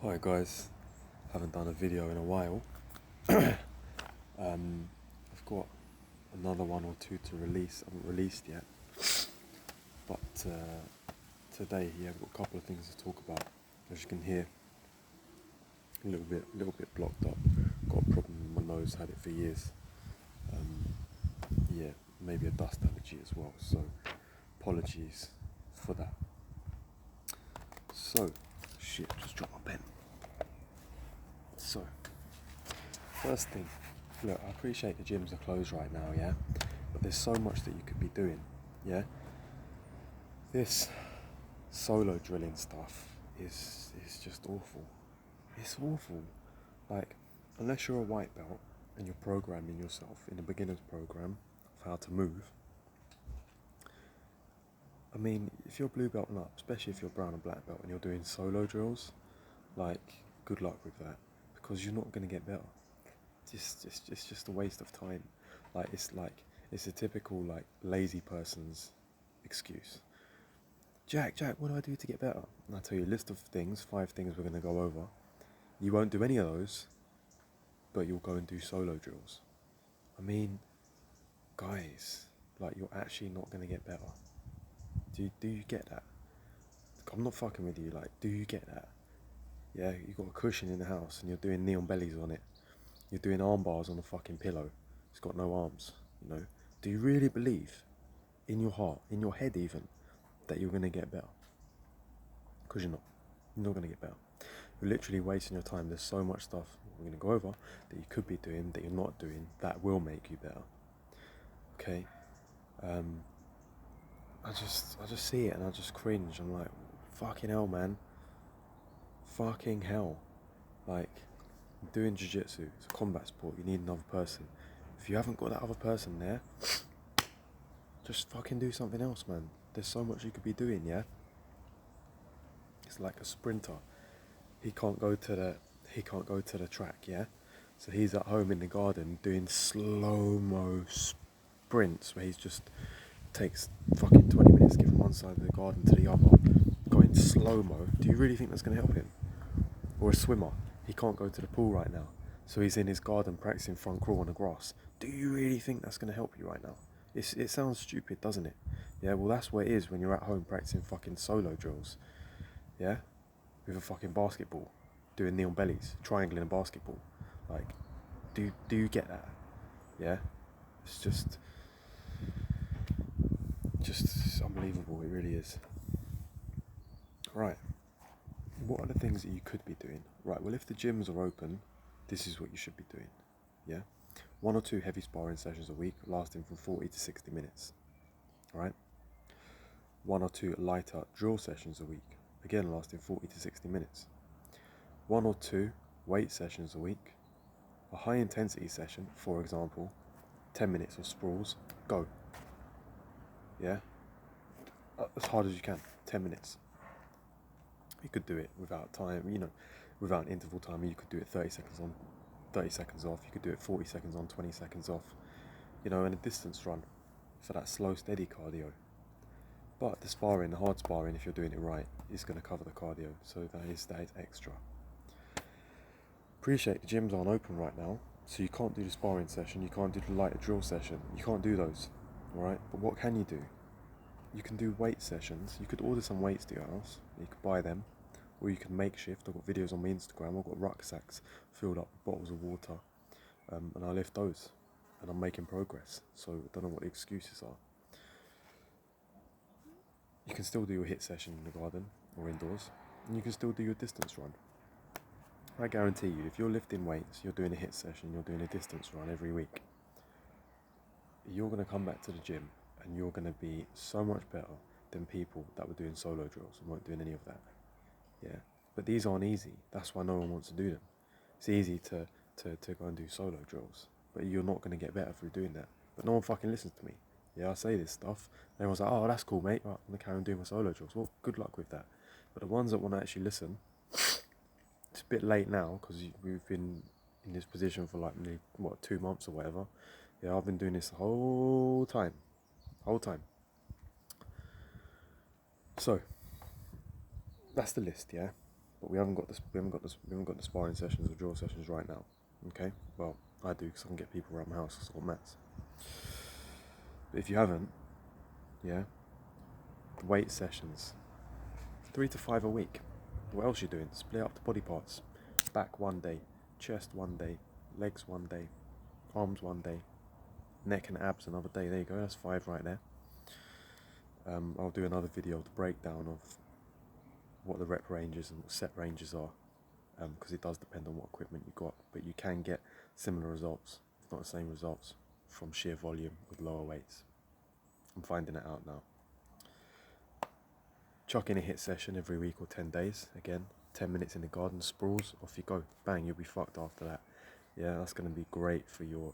Hi guys, haven't done a video in a while. I've got another one or two to release. I haven't released yet, but today, I've got a couple of things to talk about. As you can hear, a little bit blocked up. Got a problem with my nose. Had it for years. Yeah, maybe a dust allergy as well. So, apologies for that. So, shit, just dropped my pen. So, first thing, look, I appreciate the gyms are closed right now, yeah? But there's so much that you could be doing, yeah? This solo drilling stuff is just awful. It's awful. Like, unless you're a white belt and you're programming yourself in a beginner's program of how to move, I mean, if you're blue belt and up, especially if you're brown and black belt and you're doing solo drills, like, good luck with that, because you're not going to get better. It's just a waste of time. It's a typical like lazy person's excuse. Jack, what do I do to get better? And I'll tell you a list of things, 5 things we're going to go over. You won't do any of those, but you'll go and do solo drills. I mean, guys, like, you're actually not going to get better. Do you get that? I'm not fucking with you. Like, do you get that? Yeah, you've got a cushion in the house and you're doing knee on bellies on it. You're doing arm bars on a fucking pillow. It's got no arms, you know. Do you really believe, in your heart, in your head even, that you're going to get better? Because you're not. You're not going to get better. You're literally wasting your time. There's so much stuff we're going to go over that you could be doing, that you're not doing, that will make you better. Okay? I just see it and I just cringe. I'm like, fucking hell, man. Fucking hell. Like, doing jiu-jitsu, it's a combat sport, you need another person. If you haven't got that other person there, just fucking do something else, man. There's so much you could be doing, yeah? It's like a sprinter. He can't go to the track, yeah? So he's at home in the garden doing slow-mo sprints where he's just takes fucking 20 minutes to get from one side of the garden to the other, going slow-mo. Do you really think that's going to help him? Or a swimmer, he can't go to the pool right now, so he's in his garden practicing front crawl on the grass. Do you really think that's going to help you right now? It sounds stupid, doesn't it? Yeah, well, that's what it is when you're at home practicing fucking solo drills. Yeah? With a fucking basketball. Doing knee on bellies. Triangling a basketball. Like, do you get that? Yeah? It's just it's unbelievable, it really is. Right. What are the things that you could be doing? Right, well, if the gyms are open, this is what you should be doing. Yeah? 1 or 2 heavy sparring sessions a week, lasting from 40 to 60 minutes. Right? 1 or 2 lighter drill sessions a week, again lasting 40 to 60 minutes. 1 or 2 weight sessions a week. A high intensity session, for example, 10 minutes of sprawls, go. Yeah? As hard as you can, 10 minutes. You could do it without time, without an interval time. You could do it 30 seconds on, 30 seconds off. You could do it 40 seconds on, 20 seconds off. And a distance run for that slow, steady cardio. But the hard sparring, if you're doing it right, is going to cover the cardio. So that is extra. Appreciate the gyms aren't open right now, so you can't do the sparring session. You can't do the lighter drill session. You can't do those. Alright? But what can you do? You can do weight sessions. You could order some weights to your house. You could buy them. Or you can makeshift. I've got videos on my Instagram. I've got rucksacks filled up with bottles of water. And I lift those. And I'm making progress. So I don't know what the excuses are. You can still do your HIIT session in the garden or indoors. And you can still do your distance run. I guarantee you, if you're lifting weights, you're doing a HIIT session, you're doing a distance run every week, you're going to come back to the gym and you're going to be so much better than people that were doing solo drills and weren't doing any of that. Yeah, but these aren't easy. That's why no one wants to do them. It's easy to go and do solo drills, but you're not going to get better through doing that. But no one fucking listens to me. Yeah, I say this stuff, and everyone's like, oh, that's cool, mate. Right, I'm going to carry on doing my solo drills. Well, good luck with that. But the ones that want to actually listen, it's a bit late now because we've been in this position for like nearly, 2 months or whatever. Yeah, I've been doing this the whole time. So, that's the list, yeah? but we haven't got the sparring sessions or drill sessions right now. Okay, well, I do because I can get people around my house because I've got mats. But if you haven't, yeah, the weight sessions, 3 to 5 a week. What else are you doing? Split up the body parts. Back one day, chest one day, legs one day, arms one day, neck and abs another day. There you go, that's 5 right there. I'll do another video of the breakdown of what the rep ranges and what set ranges are, because it does depend on what equipment you've got, but you can get similar results, if not the same results, from sheer volume with lower weights. I'm finding it out now. Chuck in a hit session every week or 10 days. Again, 10 minutes in the garden, sprawls, off you go. Bang, you'll be fucked after that. Yeah, that's going to be great for your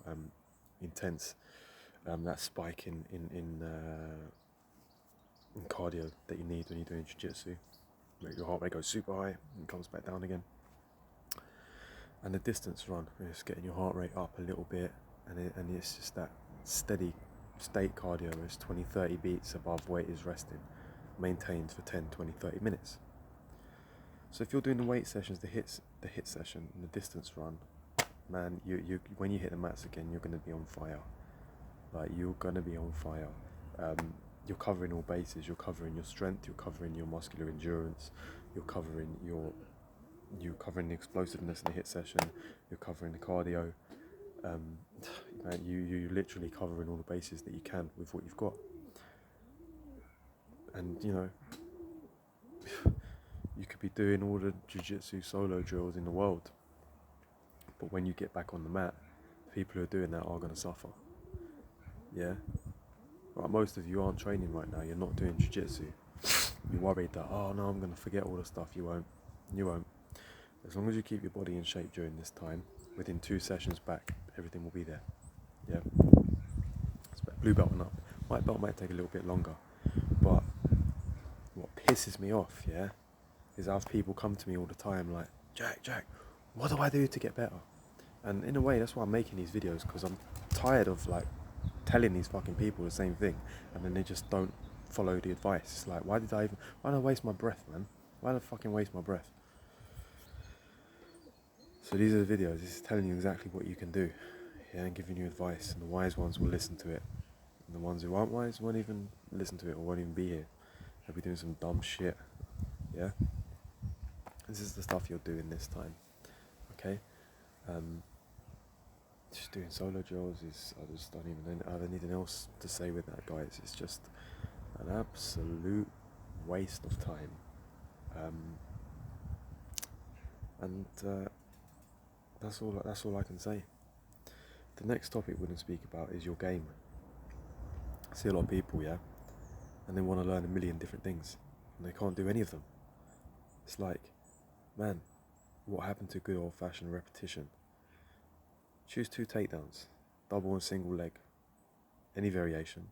intense, that spike in cardio that you need when you're doing jiu-jitsu. Make your heart rate go super high and comes back down again. And the distance run, just getting your heart rate up a little bit, and it's just that steady state cardio. It's 20-30 beats above weight is resting, maintained for 10, 20, 30 minutes. So if you're doing the weight sessions, the hit session and the distance run, man, you when you hit the mats again, you're going to be on fire. Like, you're going to be on fire. You're covering all bases. You're covering your strength, you're covering your muscular endurance, you're covering the explosiveness in the hit session, you're covering the cardio. Man, you literally covering all the bases that you can with what you've got. And you know, you could be doing all the jiu-jitsu solo drills in the world, but when you get back on the mat, people who are doing that are going to suffer. Yeah. Right, most of you aren't training right now. You're not doing jiu-jitsu. You're worried that, oh no, I'm going to forget all the stuff. You won't. As long as you keep your body in shape during this time, within 2 sessions back, everything will be there. Yeah. Blue belt and up. White belt might take a little bit longer, but what pisses me off, yeah, is I have people come to me all the time like, Jack, what do I do to get better? And in a way, that's why I'm making these videos, because I'm tired of like telling these fucking people the same thing, and then they just don't follow the advice. It's like, why did I waste my breath, man? Why did I fucking waste my breath? So these are the videos. This is telling you exactly what you can do, yeah, and giving you advice. And the wise ones will listen to it, and the ones who aren't wise won't even listen to it or won't even be here. They'll be doing some dumb shit. Yeah. This is the stuff you're doing this time. Okay. Just doing solo drills is, I just don't even have anything else to say with that, guys. It's just an absolute waste of time. And that's all I can say. The next topic we're going to speak about is your game. I see a lot of people, yeah, and they want to learn a million different things, and they can't do any of them. It's like, man, what happened to good old-fashioned repetition? Choose 2 takedowns, double and single leg, any variation,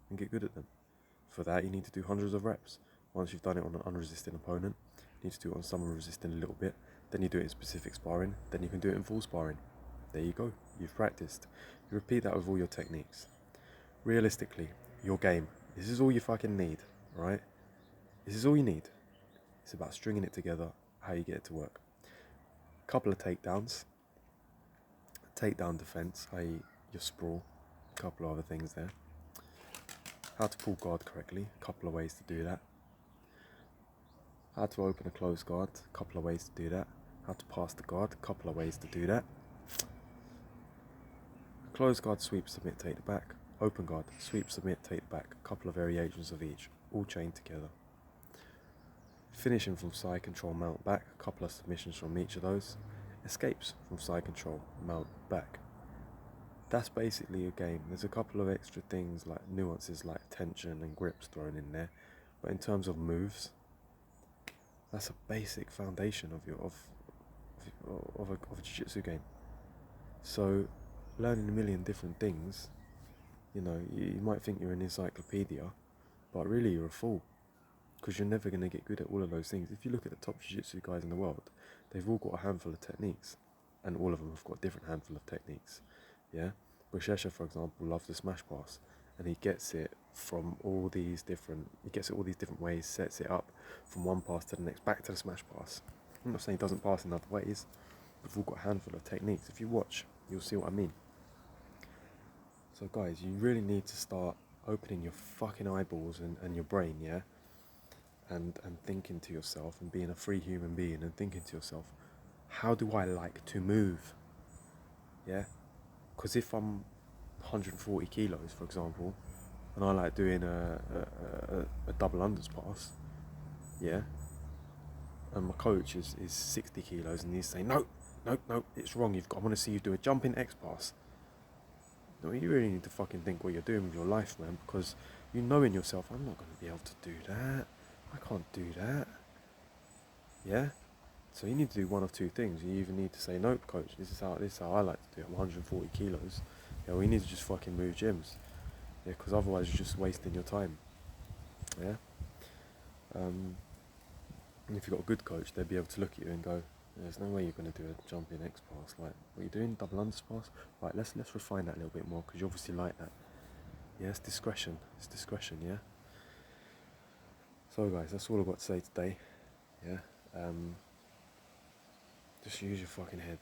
and get good at them. For that, you need to do hundreds of reps. Once you've done it on an unresisting opponent, you need to do it on someone resisting a little bit, then you do it in specific sparring, then you can do it in full sparring. There you go, you've practiced. You repeat that with all your techniques. Realistically, your game, this is all you fucking need, right? This is all you need. It's about stringing it together, how you get it to work. Couple of takedowns, takedown defense, i.e. your sprawl, a couple of other things there. How to pull guard correctly, a couple of ways to do that. How to open a closed guard, a couple of ways to do that. How to pass the guard, a couple of ways to do that. Closed guard, sweep, submit, take the back. Open guard, sweep, submit, take the back. A couple of variations of each, all chained together. Finishing from side control, mount back. A couple of submissions from each of those. Escapes from side control, mount back. That's basically a game. There's a couple of extra things like nuances like tension and grips thrown in there, but in terms of moves, that's a basic foundation of a jiu-jitsu game. So learning a million different things, you know, you might think you're an encyclopedia, but really you're a fool, because you're never going to get good at all of those things. If you look at the top jiu-jitsu guys in the world, they've all got a handful of techniques, and all of them have got a different handful of techniques. Yeah, Bushesha, for example, loves the smash pass, and he gets it from all these different ways, sets it up from one pass to the next, back to the smash pass. I'm not saying he doesn't pass in other ways. We've all got a handful of techniques. If you watch, you'll see what I mean. So guys, you really need to start opening your fucking eyeballs and your brain, yeah? And thinking to yourself and being a free human being and thinking to yourself, how do I like to move? Yeah? Because if I'm 140 kilos, for example, and I like doing a double unders pass, yeah? And my coach is 60 kilos and he's saying, no, it's wrong. I want to see you do a jumping X pass. No, you really need to fucking think what you're doing with your life, man, because you know in yourself, I'm not going to be able to do that. I can't do that. Yeah? So you need to do one of two things. You either need to say, nope, coach, this is how I like to do it. I'm 140 kilos. Yeah, we need to just fucking move gyms. Yeah, because otherwise you're just wasting your time. Yeah? And if you've got a good coach, they'll be able to look at you and go, there's no way you're going to do a jumping X pass. Like, what are you doing? Double unders pass? Right, let's refine that a little bit more, because you obviously like that. Yeah, it's discretion. It's discretion, yeah? So guys, that's all I've got to say today. Yeah? Just use your fucking head.